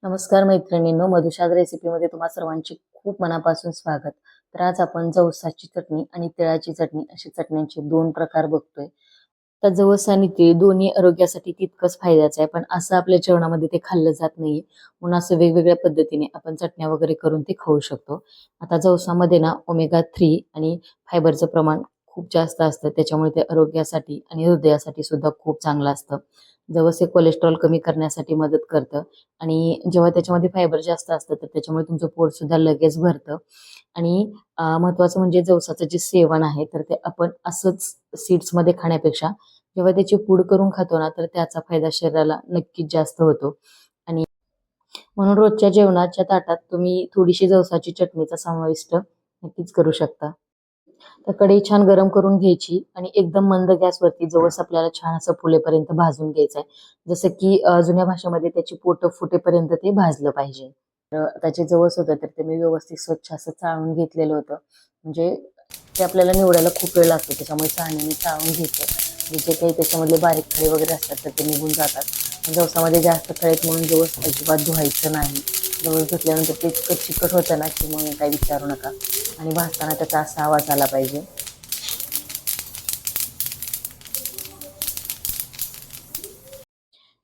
नमस्कार मैत्रिणींनो, मधुशाद रेसिपीमध्ये तुम्हा सर्वांचे खूप मनापासून स्वागत. तर आज आपण जवसाची चटणी आणि तिळाची चटणी अशी चटण्यांचे दोन प्रकार बघतोय. तर जवस आणि तीळ दोन्ही आरोग्यासाठी तितकंच फायद्याचं आहे, पण असं आपल्या जेवणामध्ये ते खाल्लं जात नाहीये. म्हणून असं वेगवेगळ्या पद्धतीने आपण चटण्या वगैरे करून ते खाऊ शकतो. आता जवसामध्ये ना ओमेगा 3 आणि फायबरचं प्रमाण खूप जास्त असतं, त्याच्यामुळे ते आरोग्यासाठी आणि हृदयासाठी सुद्धा खूप चांगलं असतं. जवस हे कोलेस्ट्रॉल कमी करण्यासाठी मदत करतं आणि जेव्हा त्याच्यामध्ये फायबर जास्त असतं तर त्याच्यामुळे तुमचं पोट सुद्धा लगेच भरतं. आणि महत्वाचं म्हणजे जवसाचं जे सेवन आहे तर ते आपण असंच सीड्समध्ये खाण्यापेक्षा जेव्हा त्याची पूड करून खातो ना तर त्याचा फायदा शरीराला नक्कीच जास्त होतो. आणि म्हणून रोजच्या जेवणाच्या ताटात तुम्ही थोडीशी जवसाची चटणीचा समाविष्ट नक्कीच करू शकता. तर कढई छान गरम करून घ्यायची आणि एकदम मंद गॅसवरती जवस आपल्याला छान असं फुलेपर्यंत भाजून घ्यायचं आहे. जसं की जुन्या भाषेमध्ये त्याची पोटं फुटेपर्यंत ते भाजलं पाहिजे. तर त्याचे जवस होतं तर ते मी व्यवस्थित स्वच्छ असं चाळून घेतलेलं होतं. म्हणजे ते आपल्याला निवडायला खूप वेळ लागतो, त्याच्यामुळे चाळणीने चाळून घ्यायचं. म्हणजे जे काही त्याच्यामधले बारीक खडे वगैरे असतात तर ते निघून जातात. जवसामध्ये जास्त खडे आहेत म्हणून जवस अजिबात धुवायचं नाही. जवस धुतल्यानंतर ते इतकं चिकट होतं ना की मग काही विचारू नका. आणि भाजताना त्याचा असा आवाज आला पाहिजे.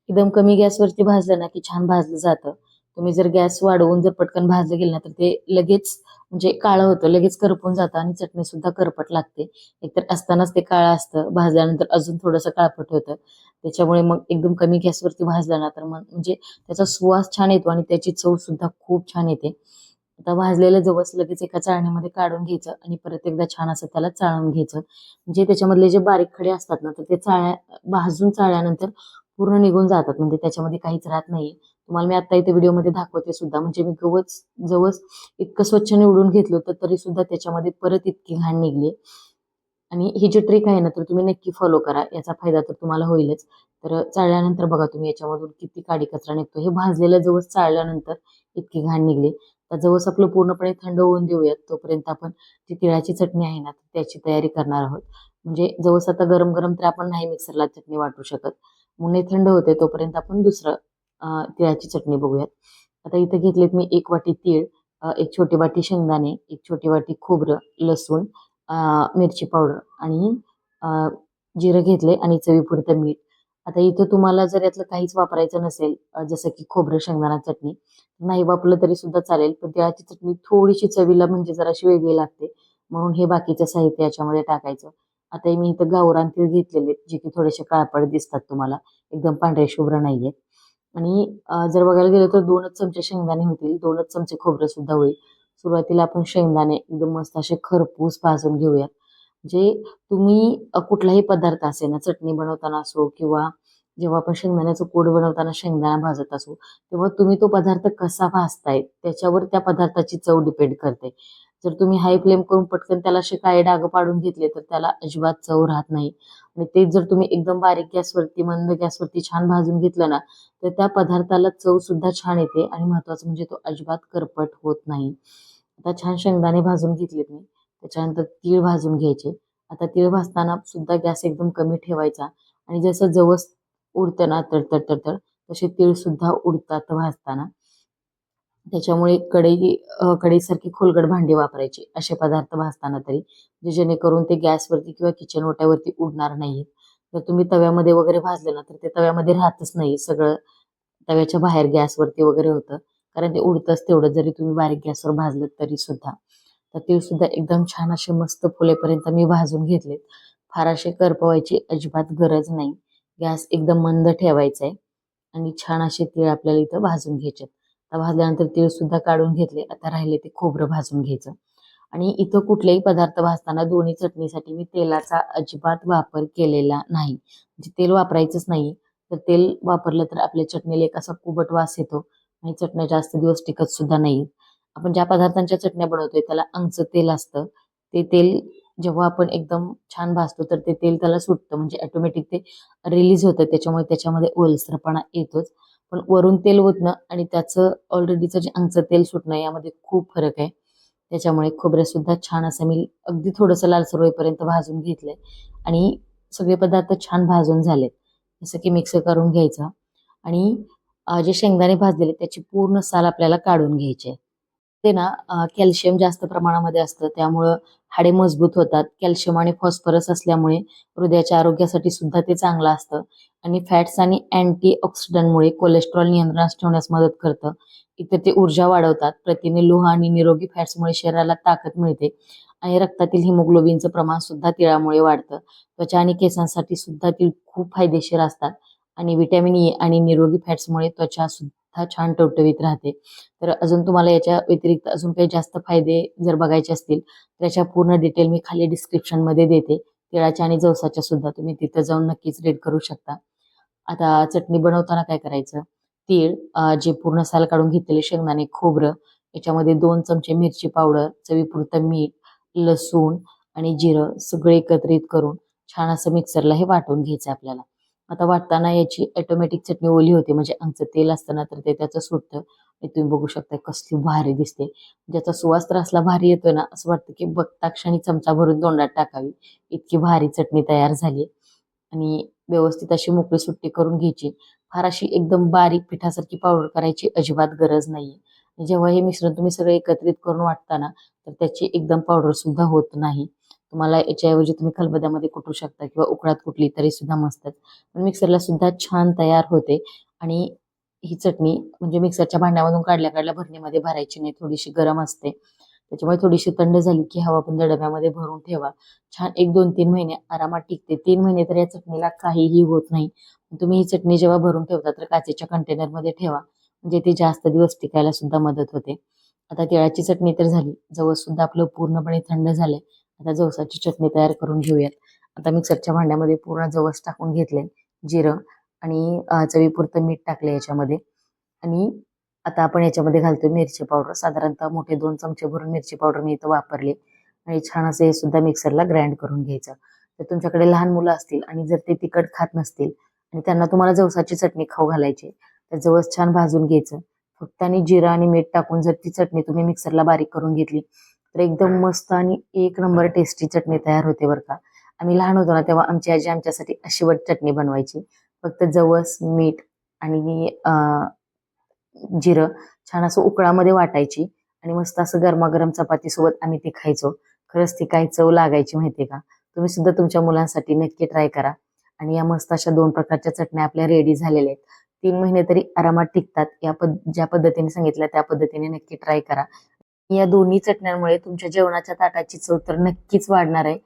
एकदम कमी गॅसवरती भाजलं ना की छान भाजलं जातं. तुम्ही जर गॅस वाढवून जर पटकन भाजलं गेलं ना तर ते लगेच म्हणजे काळं होतं, लगेच करपून जातं आणि चटणी सुद्धा करपट लागते. एकतर असतानाच ते काळं असतं, भाजल्यानंतर अजून थोडंसं काळपट होतं. त्याच्यामुळे मग एकदम कमी गॅसवरती भाजलं ना तर मग म्हणजे त्याचा सुवास छान येतो आणि त्याची चव सुद्धा खूप छान येते. आता भाजलेलं जवस लगेच एका चाळणीमध्ये काढून घ्यायचं आणि परत एकदा छान असं त्याला चाळून घ्यायचं. म्हणजे त्याच्यामधले जे बारीक खडे असतात ना तर ते भाजून चाळल्यानंतर पूर्ण निघून जातात, म्हणजे त्याच्यामध्ये काहीच राहत नाहीये. तुम्हाला मी आता इथे व्हिडिओमध्ये दाखवते सुद्धा. म्हणजे मी जवस इतकं स्वच्छ निवडून घेतलं होतं तरी सुद्धा त्याच्यामध्ये परत इतकी घाण निघली. आणि ही जी ट्रिक आहे ना तर तुम्ही नक्की फॉलो करा, याचा फायदा तर तुम्हाला होईलच. तर चाळल्यानंतर बघा तुम्ही याच्यामधून किती काडी कचरा निघतो. हे भाजलेलं जवस चाळल्यानंतर इतकी घाण निघली. तर जवस आपलं पूर्णपणे थंड होऊन देऊयात, तोपर्यंत आपण जी तिळाची चटणी आहे ना त्याची तयारी करणार आहोत. म्हणजे जवस आता गरम गरम तर आपण नाही मिक्सरला चटणी वाटू शकत. मग हे थंड होते तोपर्यंत आपण दुसरं तिळाची चटणी बघूयात. आता इथे घेतलेत मी 1 वाटी तीळ, 1 छोटी वाटी शेंगदाणे, 1 छोटी वाटी खोबरं, लसूण, मिरची पावडर आणि अ, जिरं घेतले आणि चवीपुरतं मीठ. आता इथं तुम्हाला जर यातलं काहीच वापरायचं नसेल, जसं की खोबरं शेंगदाणा चटणी नाही वापरलं तरी सुद्धा चालेल, पण तिळाची चटणी थोडीशी चवीला म्हणजे जराशी वेगळी लागते, म्हणून हे बाकीचं साहित्य याच्यामध्ये टाकायचं. आता मी इथं गावरान तीळ घेतलेले जे की थोडेसे काळपट दिसतात तुम्हाला, एकदम पांढरे शुभ्र नाहीयेत. आणि जर बघायला गेलं तर 2च चमचे शेंगदाणे होतील, 2च चमचे खोबरं सुद्धा होईल. सुरुवातीला आपण शेंगदाणे एकदम मस्त असे खरपूस भाजून घेऊयात. म्हणजे तुम्ही कुठलाही पदार्थ असे ना, चटणी बनवताना असो किंवा जेव्हा आपण शेंगदाण्याचं कूट बनवताना शेंगदाणा भाजत असू, तेव्हा तुम्ही तो पदार्थ कसा भाजताय त्याच्यावर त्या पदार्थाची चव डिपेंड करते. जर तुम्ही हाय फ्लेम करून पटकन त्याला असे काळे डाग पाडून घेतले तर त्याला अजिबात चव राहत नाही. आणि तेच जर तुम्ही एकदम बारीक गॅसवरती, मंद गॅसवरती छान भाजून घेतलं ना, तर त्या पदार्थाला चव सुद्धा छान येते आणि महत्वाचं म्हणजे तो अजिबात करपट होत नाही. आता छान शेंगदाणे भाजून घेतलेत मी. त्याच्यानंतर तीळ भाजून घ्यायचे. आता तीळ भाजताना सुद्धा गॅस एकदम कमी ठेवायचा आणि जसं जवस उडतं ना तडतड तडतड, तसे तीळ सुद्धा उडतात भाजताना. त्याच्यामुळे कढईसारखी खोलगट भांडी वापरायची असे पदार्थ भाजताना तरी, म्हणजे जेणेकरून ते गॅसवरती किंवा किचन ओट्यावरती उडणार नाहीत. जर तुम्ही तव्यामध्ये वगैरे भाजले ना तर ते तव्यामध्ये राहतच नाही, सगळं तव्याच्या बाहेर गॅसवरती वगैरे होतं. कारण ते उडतंच तेवढं जरी तुम्ही बारीक गॅसवर भाजलं तरी सुद्धा. तर ते सुद्धा एकदम छान असे मस्त फुलेपर्यंत मी भाजून घेतलेत. फार असे करपवायची अजिबात गरज नाही. गॅस एकदम मंद ठेवायचा आहे आणि छान असे तीळ आपल्याला इथं भाजून घ्यायचे. आता भाजल्यानंतर तीळ सुद्धा काढून घेतले. आता राहिले ते खोबरं भाजून घ्यायचं. आणि इथं कुठलेही पदार्थ भाजताना दोन्ही चटणीसाठी मी तेलाचा अजिबात वापर केलेला नाही. म्हणजे तेल वापरायचंच नाही. तर तेल वापरलं तर आपल्या चटणीला एक असा कुबट वास येतो आणि चटण्या जास्त दिवस टिकत सुद्धा नाही. आपण ज्या पदार्थांच्या चटण्या बनवतोय त्याला अंगचं तेल असतं. ते तेल जेव्हा आपण एकदम छान भाजतो तर ते तेल त्याला सुटतं, म्हणजे ऑटोमॅटिक ते रिलीज होतं. त्याच्यामुळे त्याच्यामध्ये ओलसरपणा येतोच. पण वरून तेल ओतणं आणि त्याचं ऑलरेडीचं जे अंगचं तेल सुटणं यामध्ये खूप फरक आहे. त्याच्यामुळे खोबरंसुद्धा छान असं मी अगदी थोडंसं लालसर होईपर्यंत भाजून घेतलंय आणि सगळे पदार्थ छान भाजून झालेत. जसं की मिक्स करून घ्यायचा आणि जे शेंगदाणे भाजलेले त्याची पूर्ण साल आपल्याला काढून घ्यायची. ते ना कॅल्शियम जास्त प्रमाणामध्ये असतं, त्यामुळं हाडे मजबूत होतात. कॅल्शियम आणि फॉस्फरस असल्यामुळे हृदयाच्या आरोग्यासाठी सुद्धा ते चांगलं असतं आणि फॅट्स आणि अँटीऑक्सिडंटमुळे कोलेस्ट्रॉल नियंत्रणात ठेवण्यास मदत करतं. इतर ते ऊर्जा वाढवतात. प्रथिने, लोह आणि निरोगी फॅट्समुळे शरीराला ताकद मिळते आणि रक्तातील हिमोग्लोबिनचं प्रमाण सुद्धा तिळामुळे वाढतं. त्वचा आणि केसांसाठी सुद्धा तीळ खूप फायदेशीर असतात आणि व्हिटॅमिन ई आणि निरोगी फॅट्समुळे त्वचा सुद्धा छान टवटवीत राहते. तर अजून तुम्हाला याच्या व्यतिरिक्त अजून काही जास्त फायदे जर बघायचे असतील, तर याच्या पूर्ण डिटेल मी खाली डिस्क्रिप्शनमध्ये देते. तिळाच्या आणि जवसाच्या सुद्धा तुम्ही तिथं जाऊन नक्कीच रीड करू शकता. आता चटणी बनवताना काय करायचं? तीळ, जे पूर्ण साल काढून घेतलेले शेंगदाणे, खोबरं, याच्यामध्ये 2 चमचे मिरची पावडर, चवीपुरतं मीठ, लसूण आणि जिरं सगळं एकत्रित करून छान असं मिक्सरला हे वाटून घ्यायचं आपल्याला. आता वाटताना याची ऑटोमॅटिक चटणी ओली होते, म्हणजे अंगचं तेल असतं ना, तर ते त्याचं सुटतं. हे तुम्ही बघू शकता कसली भारी दिसते. ज्याचा सुवास तर असला भारी येतोय ना, असं वाटतं की बघता क्षणी चमचा भरून तोंडात टाकावी. इतकी भारी चटणी तयार झाली आणि व्यवस्थित अशी मोकळी सुट्टी करून घ्यायची. फार अशी एकदम बारीक पिठासारखी पावडर करायची अजिबात गरज नाहीये. जेव्हा हे मिश्रण तुम्ही सगळं एकत्रित करून वाटता ना, तर त्याची एकदम पावडर सुद्धा होत नाही. तुम्हाला याच्याऐवजी तुम्ही खलबत्त्यामध्ये कुटू शकता किंवा उकळात कुटली तरी सुद्धा मस्तच. पण मिक्सरला सुद्धा छान तयार होते आणि ही चटणी म्हणजे मिक्सरच्या भांड्यामधून काढल्या-काढल्या भरणीमध्ये भरायची नाही. थोडीशी गरम असते. त्याच्यामुळे थोडीशी थंड झाली की हवाबंद डब्यामध्ये भरून ठेवा. छान 1, 2, 3 महिने आरामात टिकते. 3 महिने तर या चटणीला काहीही होत नाही. तुम्ही ही चटणी जेव्हा भरून ठेवता तर काचेच्या कंटेनरमध्ये ठेवा. म्हणजे ती जास्त दिवस टिकायला सुद्धा मदत होते. आता तिळाची चटणी तर झाली. जवस सुद्धा आपलं पूर्णपणे थंड झालंय. आता जवसाची चटणी तयार करून घेऊयात. आता मिक्सरच्या भांड्यामध्ये पूर्ण जवस टाकून घेतले, जिरं आणि चवीपुरतं मीठ टाकलं याच्यामध्ये आणि आता आपण याच्यामध्ये घालतोय मिरची पावडर. साधारणतः मोठे 2 चमचे भरून मिरची पावडर मी इथं वापरली आणि छान असं हे सुद्धा मिक्सरला ग्राइंड करून घ्यायचं. तर तुमच्याकडे लहान मुलं असतील आणि जर ते तिखट खात नसतील आणि त्यांना तुम्हाला जवसाची चटणी खाऊ घालायची, तर जवस छान भाजून घ्यायचं. फक्त आणि जिरं आणि मीठ टाकून जर ती चटणी तुम्ही मिक्सरला बारीक करून घेतली, तर एकदम मस्त आणि एक नंबर टेस्टी चटणी तयार होते बरं का. आम्ही लहान होतो ना, तेव्हा आमची आजी आमच्यासाठी अशी चटणी बनवायची. फक्त जवस, मीठ आणि जिरं छान असं उकळामध्ये वाटायची आणि मस्त असं गरमागरम चपातीसोबत आम्ही ते खायचो. खरंच ती काय चव लागायची माहिती का? तुम्ही सुद्धा तुमच्या मुलांसाठी नक्की ट्राय करा. आणि या मस्त अशा 2 प्रकारच्या चटण्या आपल्या रेडी झालेल्या आहेत. 3 महिने तरी आरामात टिकतात. ज्या पद्धतीने सांगितल्या त्या पद्धतीने नक्की ट्राय करा. या दोन्ही चटण्यांमुळे तुमच्या जेवणाच्या ताटाची चव तर नक्कीच वाढणार आहे